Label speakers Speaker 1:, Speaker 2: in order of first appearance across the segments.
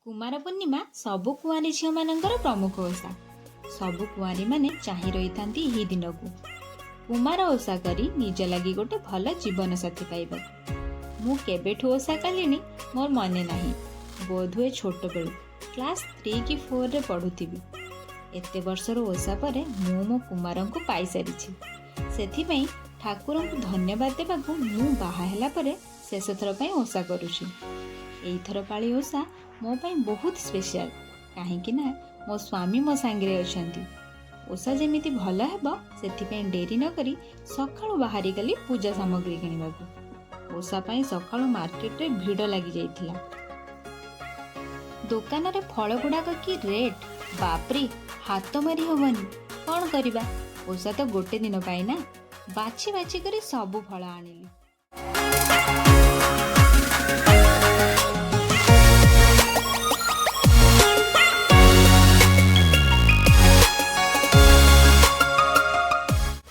Speaker 1: कुमार पूर्णिमा सबु कुआरी झील मानकर प्रमुख ओषा। सबु कुआरी माने चाहि रही थांती एही दिन को कुमार ओषा करी निज लगी गोटे भल जीवन साथी पाइबा। मु केबेठु ओषा कलिनी मोर मने नाही, बोधुए छोट बेलू क्लास 3 कि 4 रे पढ़ुथिबी। एते वर्षर ओषा परे मु मो कुमार को पाई सारिछि। सेथिपई ठाकुर को धन्यवाद देबाकू मु बाहा हेला परे शेष थर पई ओषा करूछि। एई थर पाळी ओषा मो पाई बहुत स्पेशल, काहेकि ना मो स्वामी मो सांगरे अछंती। ओषा जेमिति भल हेबो सेथिपई डेरी न करी सकाळु बाहरी गली पूजा सामग्री किनिबाकू। ओषा पाई सकाळु मार्केट रे भीड़ लागि जाइथिला। दुकान रे फल गुडाक की रेट, बापरे हाथ मारी हबनी। कौन करिबा, ओषा तो गोटे दिन पाई ना, बाछि बाछि करी सबु फल आनिली।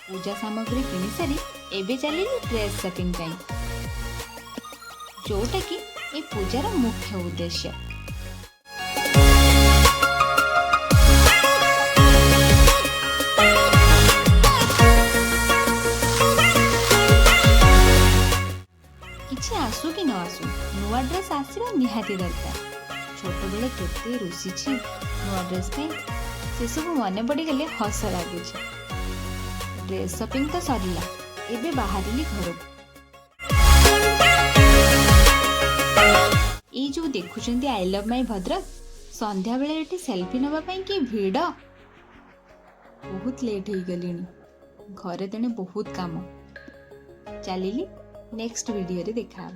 Speaker 1: पूजा सामग्री किनि सारी एबे चली ड्रेस शॉपिंग टाइम, जोटा कि ए पूजार मुख्य उद्देश्य। किछि आसु कि न आसु नुआ ड्रेस आसीबा निहाती दरकार। छोट बेले केते रुसिछि नुआ ड्रेस पे, से सब मने पड़ी गले हस लागुछि। ड्रेस शॉपिंग तो सरिला, एबे बाहरिली घर। ये जो देखुचंती आई लव माई भद्रक, संध्या बेले एठी सेल्फी नबा पई की भीड़। बहुत लेट हो गलिनी, घरे तेने बहुत काम। चलिली नेक्स्ट वीडियो रे देखा।